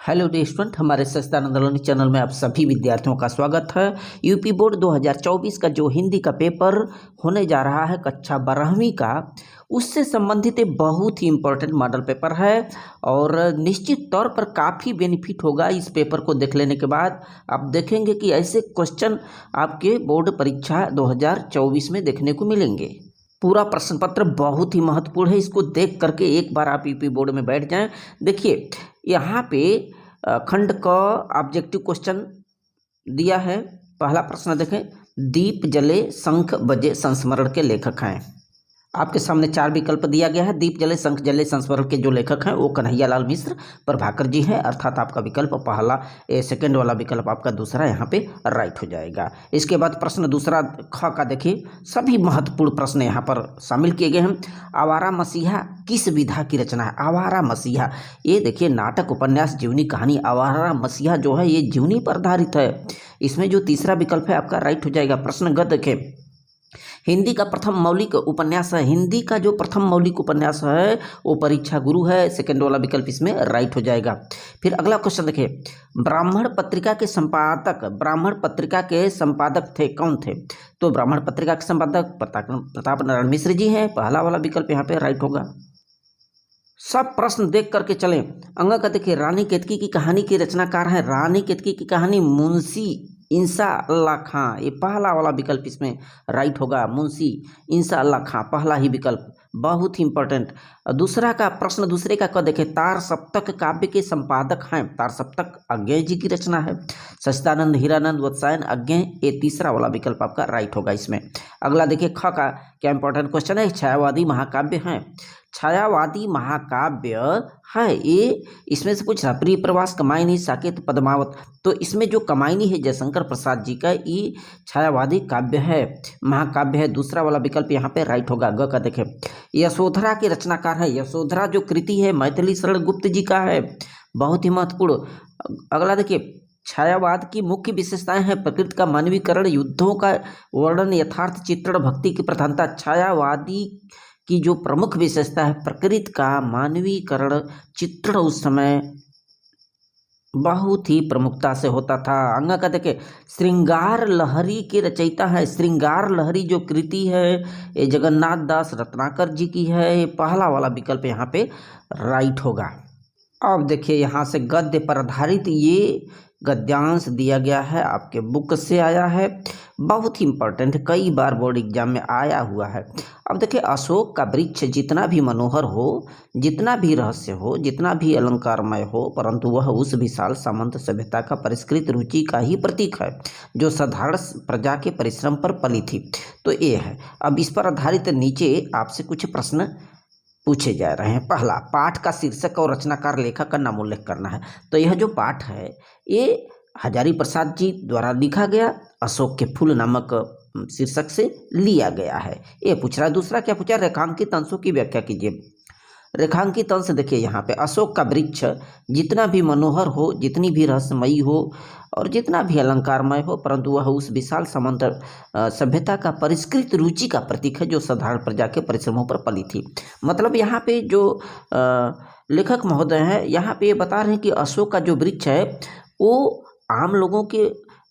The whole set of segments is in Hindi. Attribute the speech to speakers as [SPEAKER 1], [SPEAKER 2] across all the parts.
[SPEAKER 1] हेलो डियर स्टूडेंट, हमारे सच्चिदानंद लर्निंग चैनल में आप सभी विद्यार्थियों का स्वागत है। यूपी बोर्ड 2024 का जो हिंदी का पेपर होने जा रहा है कक्षा 12वीं का, उससे संबंधित एक बहुत ही इम्पोर्टेंट मॉडल पेपर है और निश्चित तौर पर काफ़ी बेनिफिट होगा इस पेपर को देख लेने के बाद। आप देखेंगे कि ऐसे क्वेश्चन आपके बोर्ड परीक्षा 2024 में देखने को मिलेंगे। पूरा प्रश्न पत्र बहुत ही महत्वपूर्ण है, इसको देख करके एक बार आप यूपी बोर्ड में बैठ जाएं। देखिए यहाँ पे खंड क ऑब्जेक्टिव क्वेश्चन दिया है। पहला प्रश्न देखें, दीप जले शंख बजे संस्मरण के लेखक हैं। आपके सामने 4 विकल्प दिया गया है। दीप जले शंख जले संस्मरण के जो लेखक हैं वो कन्हैयालाल मिश्र, प्रभाकर जी हैं, अर्थात आपका विकल्प पहला सेकंड वाला विकल्प आपका दूसरा यहाँ पे राइट हो जाएगा। इसके बाद प्रश्न दूसरा ख का देखिए, सभी महत्वपूर्ण प्रश्न यहाँ पर शामिल किए गए हैं। आवारा मसीहा किस विधा की रचना है? आवारा मसीहा, ये देखिए नाटक, उपन्यास, जीवनी, कहानी। आवारा मसीहा जो है ये जीवनी पर आधारित है। इसमें जो तीसरा विकल्प है आपका राइट हो जाएगा। प्रश्न ग देखें, हिंदी का प्रथम मौलिक उपन्यास है। हिंदी का जो प्रथम मौलिक उपन्यास है वो परीक्षा गुरु है। सेकंड वाला विकल्प इसमें राइट हो जाएगा। फिर अगला क्वेश्चन देखिए, ब्राह्मण पत्रिका के संपादक थे, कौन थे? तो ब्राह्मण पत्रिका के संपादक प्रताप नारायण मिश्र जी हैं। पहला वाला विकल्प यहाँ पे राइट होगा। सब प्रश्न देख करके चलें। अंग का देखिए, रानी केतकी की कहानी के रचनाकार हैं। रानी केतकी की कहानी मुंशी इंसा अल्लाह खां, ये पहला वाला विकल्प इसमें राइट होगा। मुंशी इंसा अल्लाह खां, पहला ही विकल्प, बहुत ही इंपॉर्टेंट। दूसरा का प्रश्न दूसरे का देखें, तार सप्तक काव्य के संपादक हैं। तार सप्तक अज्ञेय जी की रचना है। सच्चिदानंद, हीरानंद, वत्सायन, अज्ञेय, ये तीसरा वाला विकल्प आपका राइट होगा इसमें। अगला देखिए ख का क्या इंपॉर्टेंट क्वेश्चन है, छायावादी महाकाव्य हैं। छायावादी महाकाव्य है ये, इसमें से पूछ रहा प्रिय प्रवास, कमायनी, साकेत, पद्मावत। तो इसमें जो कमायनी है जयशंकर प्रसाद जी का, ये छायावादी काव्य है, महाकाव्य है। दूसरा वाला विकल्प यहाँ पे राइट होगा। ग का देखें, यशोधरा के रचनाकार है। यशोधरा जो कृति है मैथिली शरण गुप्त जी का है, बहुत ही महत्वपूर्ण। अगला देखिए, छायावाद की मुख्य विशेषताएं हैं प्रकृति का मानवीकरण, युद्धों का वर्णन, यथार्थ चित्रण, भक्ति की प्रधानता। छायावादी की जो प्रमुख विशेषता है प्रकृति का मानवीकरण, चित्रण उस समय बहुत ही प्रमुखता से होता था। अंग का देखे, श्रृंगार लहरी के रचयिता है। श्रृंगार लहरी जो कृति है ये जगन्नाथ दास रत्नाकर जी की है। ये पहला वाला विकल्प यहाँ पे राइट होगा। अब देखिए यहाँ से गद्य पर आधारित ये गद्यांश दिया गया है, आपके बुक से आया है, बहुत ही इंपॉर्टेंट, कई बार बोर्ड एग्जाम में आया हुआ है। अब देखिए, अशोक का वृक्ष जितना भी मनोहर हो, जितना भी रहस्य हो, जितना भी अलंकारमय हो, परंतु वह उस विशाल सामंत सभ्यता का परिष्कृत रुचि का ही प्रतीक है जो साधारण प्रजा के परिश्रम पर पली थी। तो ये है। अब इस पर आधारित नीचे आपसे कुछ प्रश्न पूछे जा रहे हैं। पहला, पाठ का शीर्षक और रचनाकार लेखक का नाम उल्लेख करना है। तो यह जो पाठ है ये हजारी प्रसाद जी द्वारा लिखा गया, अशोक के फूल नामक शीर्षक से लिया गया है, ये पूछ रहा है। दूसरा क्या पूछा, रेखांकित अंशों की व्याख्या कीजिए। रेखांकित अंश देखिए यहाँ पे, अशोक का वृक्ष जितना भी मनोहर हो, जितनी भी रहस्यमयी हो और जितना भी अलंकारमय हो, परंतु वह उस विशाल सामंत सभ्यता का परिष्कृत रुचि का प्रतीक है जो साधारण प्रजा के परिश्रमों पर पली थी। मतलब यहाँ पे जो लेखक महोदय हैं यहाँ पे ये बता रहे हैं कि अशोक का जो वृक्ष है वो आम लोगों के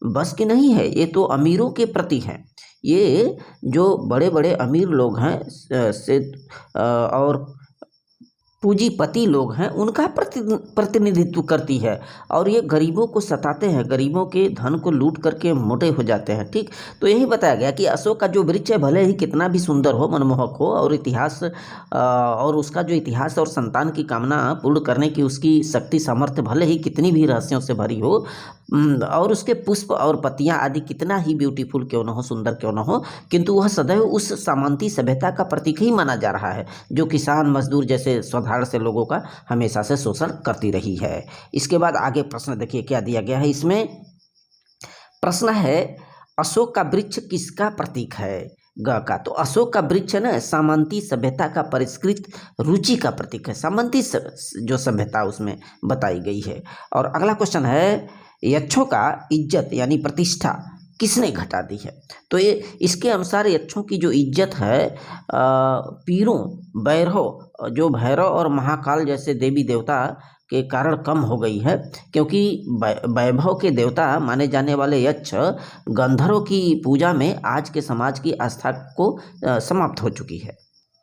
[SPEAKER 1] बस की नहीं है, ये तो अमीरों के प्रति है। ये जो बड़े बड़े अमीर लोग हैं और पूंजीपति लोग हैं उनका प्रतिनिधित्व करती है, और ये गरीबों को सताते हैं, गरीबों के धन को लूट करके मोटे हो जाते हैं। ठीक, तो यही बताया गया कि अशोक का जो वृक्ष है भले ही कितना भी सुंदर हो, मनमोहक हो, और इतिहास और उसका जो इतिहास और संतान की कामना पूर्ण करने की उसकी शक्ति सामर्थ्य भले ही कितनी भी रहस्यों से भरी हो, और उसके पुष्प और पत्तियां आदि कितना ही ब्यूटीफुल क्यों न हो, सुंदर क्यों न हो, किंतु वह सदैव उस सामंती सभ्यता का प्रतीक ही माना जा रहा है जो किसान मजदूर जैसे साधारण से लोगों का हमेशा से शोषण करती रही है। इसके बाद आगे प्रश्न देखिए क्या दिया गया है। इसमें प्रश्न है, अशोक का वृक्ष किसका प्रतीक है? ग का, तो अशोक का वृक्ष ना सामंती सभ्यता का परिष्कृत रुचि का प्रतीक है। सामंती जो सभ्यता उसमें बताई गई है। और अगला क्वेश्चन है, यक्षों का इज्जत यानी प्रतिष्ठा किसने घटा दी है? तो ये इसके अनुसार यक्षों की जो इज्जत है पीरों, बैरहों, जो भैरव और महाकाल जैसे देवी देवता के कारण कम हो गई है, क्योंकि वैभव के देवता माने जाने वाले यक्ष गंधर्व की पूजा में आज के समाज की आस्था को समाप्त हो चुकी है।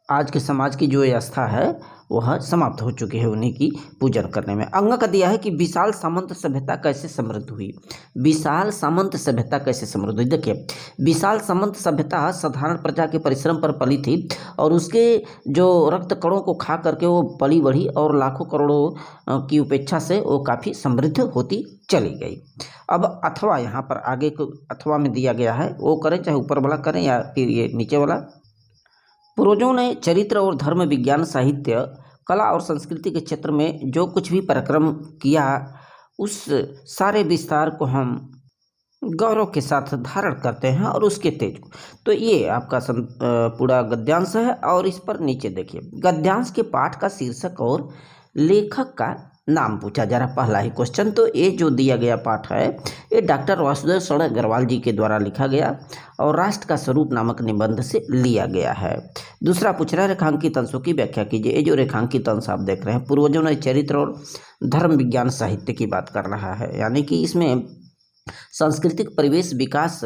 [SPEAKER 1] आज के समाज की जो आस्था है वह समाप्त हो चुकी है उन्हीं की पूजन करने में। अंग का दिया है कि विशाल सामंत सभ्यता कैसे समृद्ध हुई। विशाल सामंत सभ्यता कैसे समृद्ध हुई, देखिए विशाल सामंत सभ्यता साधारण प्रजा के परिश्रम पर पली थी और उसके जो रक्त कणों को खा करके वो पली बढ़ी और लाखों करोड़ों की उपेक्षा से वो काफ़ी समृद्ध होती चली गई। अब अथवा यहाँ पर आगे को अथवा में दिया गया है, वो करें चाहे ऊपर वाला करें या फिर ये नीचे वाला। पूर्वजों ने चरित्र और धर्म, विज्ञान, साहित्य, कला और संस्कृति के क्षेत्र में जो कुछ भी पराक्रम किया उस सारे विस्तार को हम गौरव के साथ धारण करते हैं और उसके तेज को। तो ये आपका पूरा गद्यांश है और इस पर नीचे देखिए गद्यांश के पाठ का शीर्षक और लेखक का नाम पूछा जा रहा, पहला ही क्वेश्चन। तो ये जो दिया गया पाठ है ये डॉक्टर वासुदेव शरण अग्रवाल जी के द्वारा लिखा गया और राष्ट्र का स्वरूप नामक निबंध से लिया गया है। दूसरा पूछ रहा है रेखांकित अंशों की व्याख्या कीजिए। ये जो रेखांकित अंश आप देख रहे हैं पूर्वजों ने चरित्र और धर्म, विज्ञान, साहित्य की बात कर रहा है, यानी कि इसमें सांस्कृतिक परिवेश विकास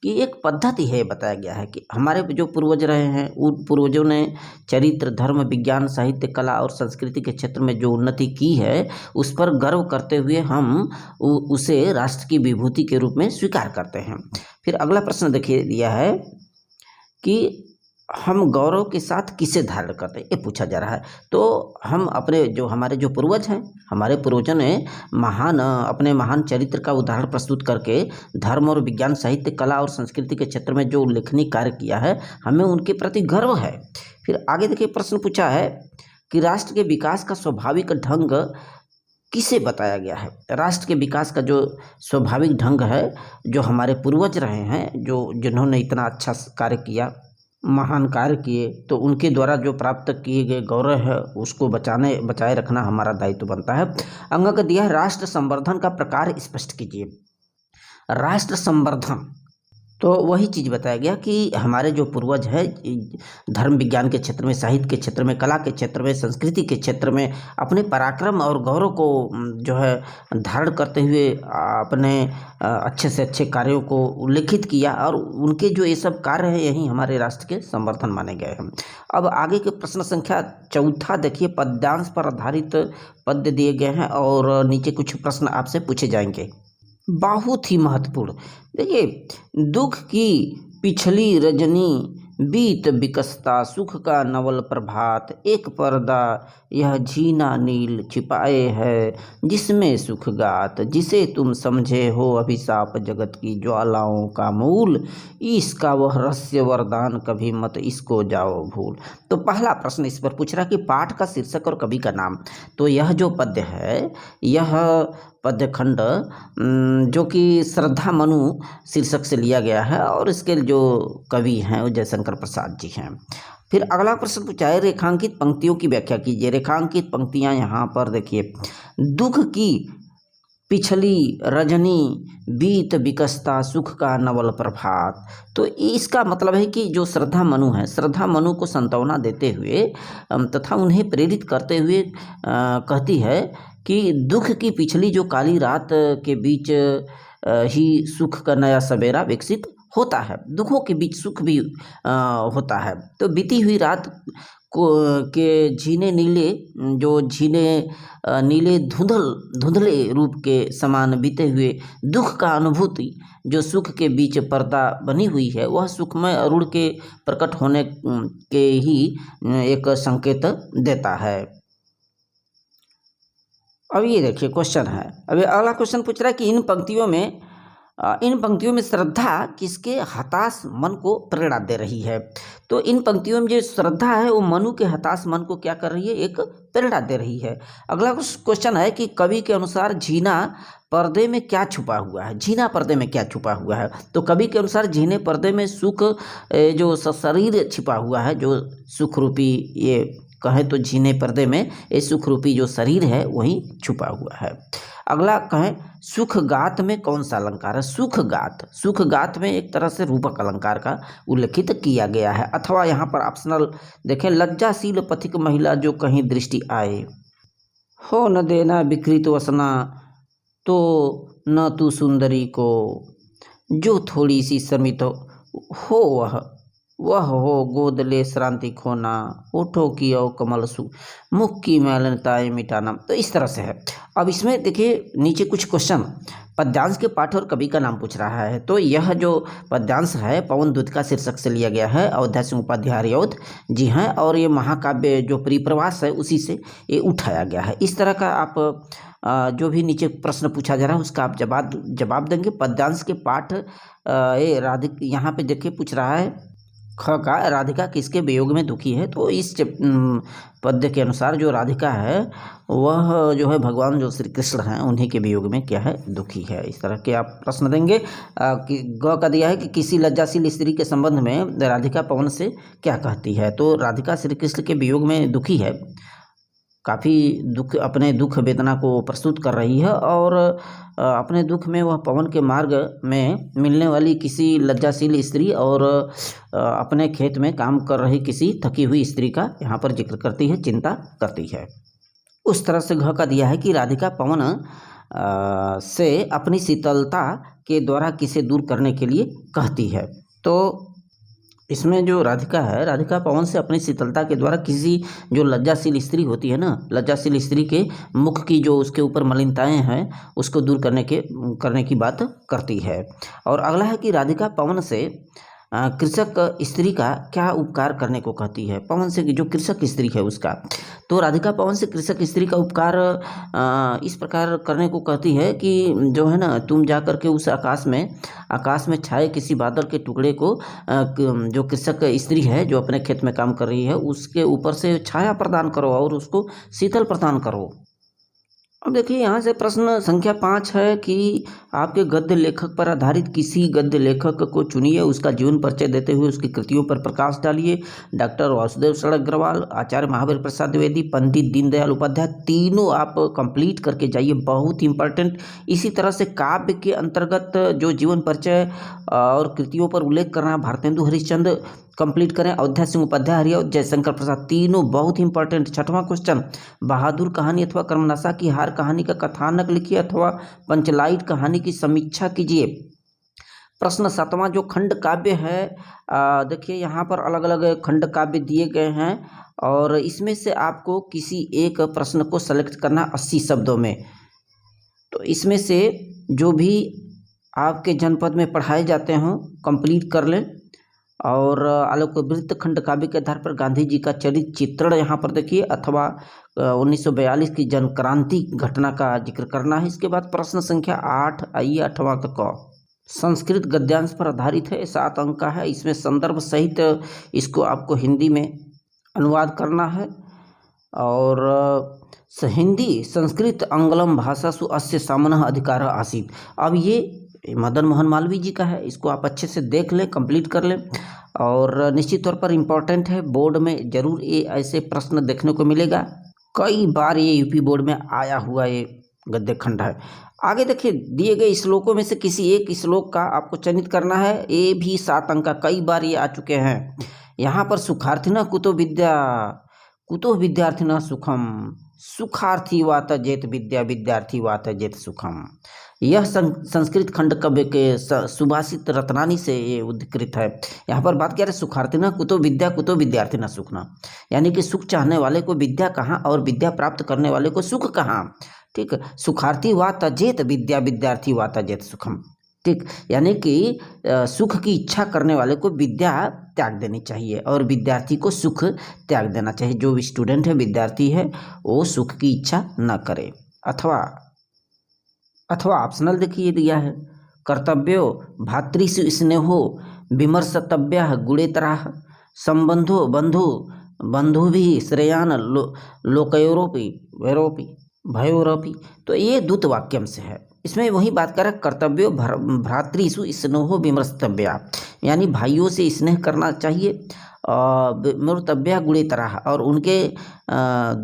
[SPEAKER 1] की एक पद्धति है बताया गया है कि हमारे जो पूर्वज रहे हैं उन पूर्वजों ने चरित्र, धर्म, विज्ञान, साहित्य, कला और संस्कृति के क्षेत्र में जो उन्नति की है उस पर गर्व करते हुए हम उसे राष्ट्र की विभूति के रूप में स्वीकार करते हैं। फिर अगला प्रश्न देखिए दिया है कि हम गौरव के साथ किसे धारण करते हैं, ये पूछा जा रहा है। तो हम अपने जो हमारे जो पूर्वज हैं, हमारे पूर्वजों ने अपने महान चरित्र का उदाहरण प्रस्तुत करके धर्म और विज्ञान, साहित्य, कला और संस्कृति के क्षेत्र में जो उल्लेखनीय कार्य किया है, हमें उनके प्रति गर्व है। फिर आगे देखिए प्रश्न पूछा है कि राष्ट्र के विकास का स्वाभाविक ढंग किसे बताया गया है। राष्ट्र के विकास का जो स्वाभाविक ढंग है, जो हमारे पूर्वज रहे हैं, जिन्होंने इतना अच्छा कार्य किया, महान कार्य किए, तो उनके द्वारा जो प्राप्त किए गए गौरव है उसको बचाए रखना हमारा दायित्व बनता है। अंग का दिया है राष्ट्र संवर्धन का प्रकार स्पष्ट कीजिए। राष्ट्र संवर्धन, तो वही चीज़ बताया गया कि हमारे जो पूर्वज है धर्म विज्ञान के क्षेत्र में, साहित्य के क्षेत्र में, कला के क्षेत्र में, संस्कृति के क्षेत्र में अपने पराक्रम और गौरव को जो है धारण करते हुए अपने अच्छे से अच्छे कार्यों को उल्लेखित किया और उनके जो ये सब कार्य हैं यही हमारे राष्ट्र के संवर्धन माने गए हैं। अब आगे के प्रश्न संख्या 4 देखिए, पद्यांश पर आधारित पद्य दिए गए हैं और नीचे कुछ प्रश्न आपसे पूछे जाएंगे, बहुत ही महत्वपूर्ण। देखिए दुख की पिछली रजनी, बीत बिकसता सुख का नवल प्रभात, एक पर्दा यह झीना नील छिपाए है, जिसमें सुख गात, जिसे तुम समझे हो अभिशाप जगत की ज्वालाओं का मूल, इसका वह रहस्य वरदान कभी मत इसको जाओ भूल। तो पहला प्रश्न इस पर पूछ रहा कि पाठ का शीर्षक और कवि का नाम। तो यह जो पद्य है, यह पद्य खंड जो कि श्रद्धा मनु शीर्षक से लिया गया है और इसके जो कवि हैं वो जयशंकर प्रसाद जी हैं। फिर अगला प्रश्न पूछा है रेखांकित पंक्तियों की व्याख्या कीजिए। रेखांकित पंक्तियां यहाँ पर देखिए, दुख की पिछली रजनी, बीत बिकसता सुख का नवल प्रभात। तो इसका मतलब है कि जो श्रद्धा मनु है, श्रद्धा मनु को सांत्वना देते हुए तथा उन्हें प्रेरित करते हुए कहती है कि दुख की पिछली जो काली रात के बीच ही सुख का नया सवेरा विकसित होता है, दुखों के बीच सुख भी होता है। तो बीती हुई रात को के झीने नीले धुंधले रूप के समान बीते हुए दुख का अनुभूति जो सुख के बीच पर्दा बनी हुई है, वह सुखमय अरुण के प्रकट होने के ही एक संकेत देता है। अब ये देखिए क्वेश्चन है, अभी अगला क्वेश्चन पूछ रहा है कि इन पंक्तियों में श्रद्धा किसके हताश मन को प्रेरणा दे रही है। तो इन पंक्तियों में जो श्रद्धा है वो मनु के हताश मन को क्या कर रही है, एक प्रेरणा दे रही है। अगला क्वेश्चन है कि कवि के अनुसार झीना पर्दे में क्या छुपा हुआ है। झीना पर्दे में क्या छुपा हुआ है। तो कवि के अनुसार झीने पर्दे में सुख जो शरीर छिपा हुआ है, जो सुख रूपी, ये कहें तो झीने पर्दे में ये सुख रूपी जो शरीर है वही छुपा हुआ है। अगला कहें सुख गात में कौन सा अलंकार है। सुख गात में एक तरह से रूपक अलंकार का उल्लेखित किया गया है। अथवा यहाँ पर ऑप्शनल देखें, लज्जाशील पथिक महिला जो कहीं दृष्टि आए। हो न देना विकृत वसना, तो न तू सुंदरी को, जो थोड़ी सी शर्मित हो वह हो गोद ले श्रांति खोना, होठों की और कमल सु, मुख की मैलनताएं मिटाना। तो इस तरह से है। अब इसमें देखिए नीचे कुछ क्वेश्चन, पद्यांश के पाठ और कवि का नाम पूछ रहा है। तो यह जो पद्यांश है पवन दूत का शीर्षक से लिया गया है, अयोध्या सिंह उपाध्याय हरिऔध जी हैं, और ये महाकाव्य जो परिप्रवास है उसी से ये उठाया गया है। इस तरह का आप जो भी नीचे प्रश्न पूछा जा रहा है उसका आप जवाब देंगे। पद्यांश के पाठ ये राधिका, यहाँ पे देखिए पूछ रहा है ख का, राधिका किसके वियोग में दुखी है। तो इस पद्य के अनुसार जो राधिका है वह जो है भगवान जो श्री कृष्ण हैं उन्हीं के वियोग में क्या है, दुखी है। इस तरह के आप प्रश्न देंगे। ग का दिया है कि किसी लज्जाशील स्त्री के संबंध में राधिका पवन से क्या कहती है। तो राधिका श्री कृष्ण के वियोग में दुखी है, काफ़ी दुख, अपने दुख वेदना को प्रस्तुत कर रही है, और अपने दुख में वह पवन के मार्ग में मिलने वाली किसी लज्जाशील स्त्री और अपने खेत में काम कर रही किसी थकी हुई स्त्री का यहाँ पर जिक्र करती है, चिंता करती है। उस तरह से घ का दिया है कि राधिका पवन से अपनी शीतलता के द्वारा किसे दूर करने के लिए कहती है। तो इसमें जो राधिका है, राधिका पवन से अपनी शीतलता के द्वारा किसी जो लज्जाशील स्त्री होती है ना, लज्जाशील स्त्री के मुख की जो उसके ऊपर मलिनताएं हैं उसको दूर करने की बात करती है। और अगला है कि राधिका पवन से कृषक स्त्री का क्या उपकार करने को कहती है। पवन से जो कृषक स्त्री है उसका, तो राधिका पवन से कृषक स्त्री का उपकार इस प्रकार करने को कहती है कि जो है ना, तुम जा कर के उस आकाश में छाए किसी बादल के टुकड़े को जो कृषक स्त्री है जो अपने खेत में काम कर रही है उसके ऊपर से छाया प्रदान करो और उसको शीतल प्रदान करो। अब देखिए यहाँ से प्रश्न संख्या 5 है कि आपके गद्य लेखक पर आधारित किसी गद्य लेखक को चुनिए, उसका जीवन परिचय देते हुए उसकी कृतियों पर प्रकाश डालिए। डॉक्टर वासुदेव सड़क अग्रवाल, आचार्य महावीर प्रसाद द्विवेदी, पंडित दीनदयाल उपाध्याय, तीनों आप कंप्लीट करके जाइए, बहुत इंपॉर्टेंट। इसी तरह से काव्य के अंतर्गत जो जीवन परिचय और कृतियों पर उल्लेख करना, भारतेंदु हरिश्चंद्र कंप्लीट करें, अयोध्या सिंह उपाध्याय हरिऔध, जयशंकर प्रसाद, तीनों बहुत इंपॉर्टेंट। 6वां क्वेश्चन, बहादुर कहानी अथवा कर्मनाशा की हार कहानी का कथानक लिखिए अथवा पंचलाइट कहानी की समीक्षा कीजिए। प्रश्न 7वां जो खंड काव्य है, देखिए यहाँ पर अलग अलग खंड काव्य दिए गए हैं और इसमें से आपको किसी एक प्रश्न को सेलेक्ट करना 80 शब्दों में। तो इसमें से जो भी आपके जनपद में पढ़ाए जाते हों कंप्लीट कर लें। और आलोक वृत्त खंड काव्य के आधार पर गांधी जी का चरित्र चित्रण यहाँ पर देखिए, अथवा 1942 की जन क्रांति घटना का जिक्र करना है। इसके बाद प्रश्न संख्या 8 आइए, 8वां का क, संस्कृत गद्यांश पर आधारित है, 7 अंक का है। इसमें संदर्भ सहित इसको आपको हिंदी में अनुवाद करना है। और हिंदी संस्कृत आंग्लम भाषासु अस्य सामनः अधिकारः आसीत्। अब ये मदन मोहन मालवीय जी का है, इसको आप अच्छे से देख लें, कंप्लीट कर लें। और निश्चित तौर पर इम्पोर्टेंट है, बोर्ड में ज़रूर ये ऐसे प्रश्न देखने को मिलेगा, कई बार ये यूपी बोर्ड में आया हुआ ये गद्य खंड है। आगे देखिए, दिए गए श्लोकों में से किसी एक श्लोक का आपको चयनित करना है, ये भी 7 अंक का, कई बार ये आ चुके हैं। यहाँ पर सुखार्थिना कुतो विद्यार्थिना सुखम, सुखार्थी वात जेत विद्या, विद्यार्थी वात जेत सुखम। यह संस्कृत खंड काव्य के सुभाषित रत्नानी से ये उद्धृत है। यहाँ पर बात करें सुखार्थिना कुतो विद्या, कुतो विद्यार्थिना सुखना, यानी कि सुख चाहने वाले को विद्या कहाँ और विद्या प्राप्त करने वाले को सुख कहाँ। ठीक, सुखार्थी वा तजेत विद्या, विद्यार्थी वा तजेत सुखम। ठीक, यानी कि सुख की इच्छा करने वाले को विद्या त्याग देनी चाहिए और विद्यार्थी को सुख त्याग देना चाहिए। जो स्टूडेंट है, विद्यार्थी है, वो सुख की इच्छा न करे। अथवा ऑप्शनल देखिए दिया है, कर्तव्यो भातृषु स्नेहो विमर्शतव्यः गुणेतराः, संबंधो बंधुभिः श्रेयान् लोकयोरपि भयोरपि। तो ये दूत वाक्यम से है। इसमें वही बात कर रहा है, कर्तव्यो भ्रातृषु स्नेहो विमर्शतव्या, यानी भाइयों से स्नेह करना चाहिए, विमर्शतव्या गुणेतराः, और उनके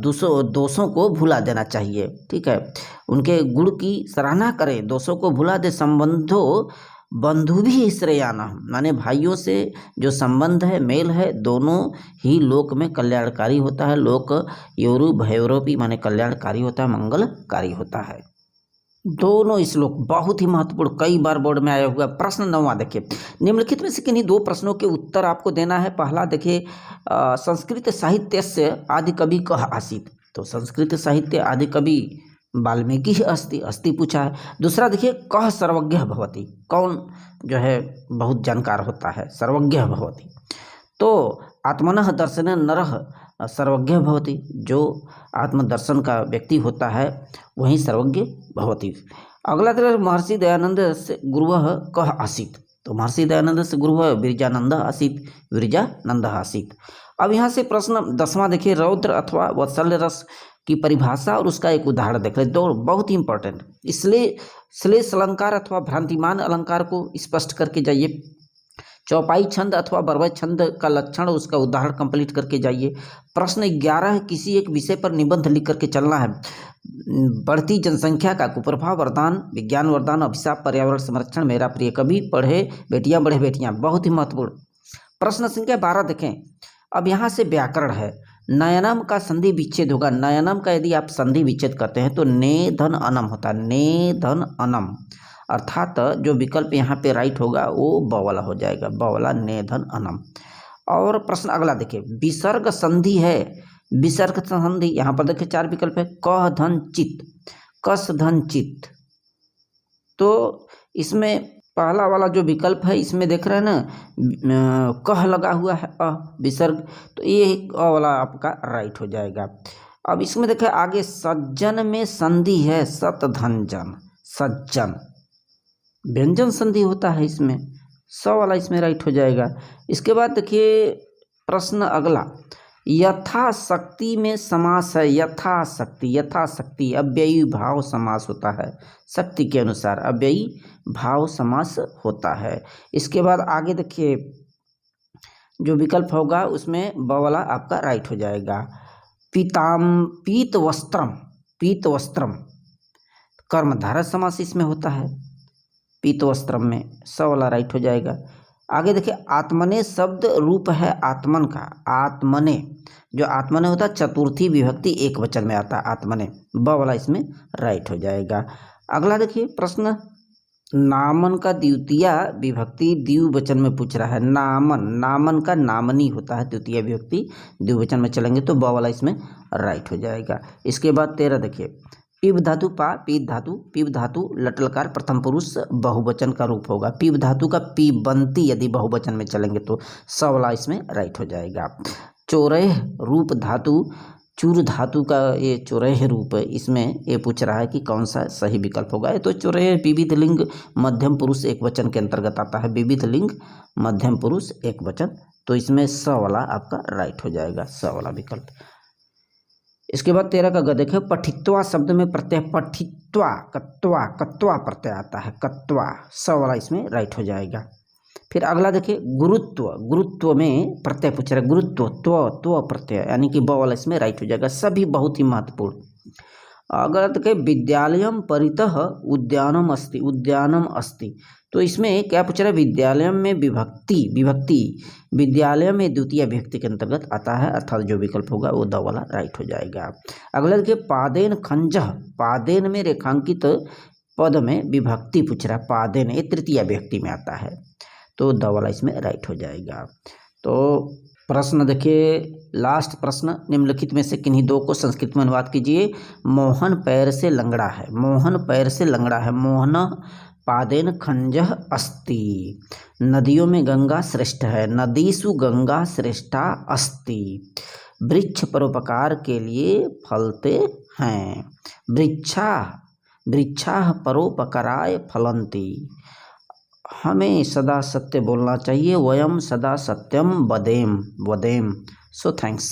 [SPEAKER 1] दोषों को भुला देना चाहिए। ठीक है, उनके गुण की सराहना करें, दोषों को भुला दे। संबंधो बंधुभिः श्रेयानः, माने भाइयों से जो संबंध है, मेल है, दोनों ही लोक में कल्याणकारी होता है। लोक योरु भयोरपि माने कल्याणकारी होता है, मंगलकारी होता है। दोनों श्लोक बहुत ही महत्वपूर्ण, कई बार बोर्ड में आया हुआ। प्रश्न 9वां देखिए, निम्नलिखित में से किन्हीं दो प्रश्नों के उत्तर आपको देना है। पहला देखिए, संस्कृत साहित्यस्य आदिकवि कः आसीत्, तो संस्कृत साहित्य आदिकवि वाल्मीकि अस्ति पूछा है। दूसरा देखिए, कः सर्वज्ञः भवति, कौन जो है बहुत जानकार होता है, सर्वज्ञः भवति। तो आत्मनः दर्शन नरः सर्वज्ञ भवति, जो आत्मदर्शन का व्यक्ति होता है वही सर्वज्ञ भवति। अगला तरह महर्षि दयानंद से गुरुः कः आसीत्, तो महर्षि दयानंद से गुरुः विरजानंद आसीत्, विरजानंद आसीत्। अब यहाँ से प्रश्न 10वां देखिए, रौद्र अथवा वात्सल्य रस की परिभाषा और उसका एक उदाहरण देख ले। दो बहुत ही इंपॉर्टेंट, इसलिए श्लेष अलंकार अथवा भ्रांतिमान अलंकार को स्पष्ट करके जाइए। चौपाई छंद अथवा बरवय छंद का लक्षण, उसका उदाहरण कंप्लीट करके जाइए। प्रश्न 11, किसी एक विषय पर निबंध लिख करके चलना है। बढ़ती जनसंख्या का कुप्रभाव, वरदान, विज्ञान वरदान, अभिशाप, पर्यावरण संरक्षण, मेरा प्रिय कवि, पढ़े बेटियां बढ़े बेटियां, बहुत ही महत्वपूर्ण। प्रश्न संख्या 12 देखें। अब यहाँ से व्याकरण है। नयनम का संधि विच्छेद होगा। नयनम का यदि आप संधि विच्छेद करते हैं तो ने धन अनम होता है, ने धन अनम, अर्थात जो विकल्प यहाँ पे राइट होगा वो ब वाला हो जाएगा, ब वाला, ने धन अनम। और प्रश्न अगला देखिए, विसर्ग संधि है। विसर्ग संधि यहाँ पर देखिए 4 विकल्प है, क धन चित, कस धन चित। तो इसमें पहला वाला जो विकल्प है, इसमें देख रहे हैं ना, कह लगा हुआ है विसर्ग, तो ये अ वाला आपका राइट हो जाएगा। अब इसमें देखिए आगे सज्जन में संधि है, सत धन जन, सज्जन व्यंजन संधि होता है इसमें, स वाला इसमें राइट हो जाएगा। इसके बाद देखिए प्रश्न अगला, यथाशक्ति में समास है। यथाशक्ति, यथाशक्ति अव्ययी भाव समास होता है, शक्ति के अनुसार अव्ययी भाव समास होता है। इसके बाद आगे देखिए जो विकल्प होगा उसमें ब वाला आपका राइट हो जाएगा। पीत वस्त्रम, पीत वस्त्रम कर्मधारय समास इसमें होता है, पीत वस्त्रम में स वाला राइट हो जाएगा। आगे देखिए आत्मने शब्द रूप है आत्मन का, आत्मने, जो आत्मने होता है चतुर्थी विभक्ति एक वचन में आता है, आत्मने, ब वाला इसमें राइट हो जाएगा। अगला देखिए प्रश्न, नामन का द्वितीय विभक्ति द्विवचन में पूछ रहा है। नामन, नामन का नामनी होता है, द्वितीय विभक्ति द्विवचन में चलेंगे तो ब वाला इसमें राइट हो जाएगा। इसके बाद 13 देखिए, पिब धातु पा, पीत धातु, पिब धातु लटलकार प्रथम पुरुष बहुवचन का रूप होगा। पिब धातु का पीबंती यदि बहुवचन में चलेंगे तो स वाला इसमें राइट हो जाएगा। चोरेह रूप धातु, चूर धातु का ये चोरेह रूप, इसमें ये पूछ रहा है कि कौन सा सही विकल्प होगा। ये तो चोरेह विविध लिंग मध्यम पुरुष एक वचन के अंतर्गत आता है, विविध लिंग मध्यम पुरुष एक वचन, तो इसमें स वाला आपका राइट हो जाएगा, स वाला विकल्प। इसके बाद 13 का ग देखिए, पठित्वा शब्द में प्रत्यय, पठित्वा, कत्वा, कत्वा प्रत्यय आता है, कत्वा, स वाला इसमें राइट हो जाएगा। फिर अगला देखिए गुरुत्व, गुरुत्व में प्रत्यय पूछ रहा है, गुरुत्व, त्व प्रत्यय यानी कि ब वाला इसमें राइट हो जाएगा। सभी बहुत ही महत्वपूर्ण। अगर देखिए विद्यालयम परितः उद्यानम अस्ति, उद्यानम अस्ति, तो इसमें क्या पूछ रहा है, विद्यालयम में विभक्ति, विभक्ति विद्यालय में द्वितीय विभक्ति के अंतर्गत आता है, अर्थात जो विकल्प होगा वो द वाला राइट हो जाएगा। अगला देखिए पादेन खंजह, पादेन में रेखांकित पद में विभक्ति पूछ रहा है, पादेन ये तृतीय विभक्ति में आता है, तो द वाला इसमें राइट हो जाएगा। तो प्रश्न देखिए लास्ट प्रश्न, निम्नलिखित में से किन्हीं दो को संस्कृत में अनुवाद कीजिए। मोहन पैर से लंगड़ा है, मोहन पैर से लंगड़ा है, मोहन पादेन खंजह अस्ति। नदियों में गंगा श्रेष्ठ है, नदीसु गंगा श्रेष्ठा अस्ति। वृक्ष परोपकार के लिए फलते हैं, वृक्षा, वृक्षाः परोपकाराय फलन्ति। हमें सदा सत्य बोलना चाहिए, वयम सदा सत्यम वदेम, वदेम। So thanks.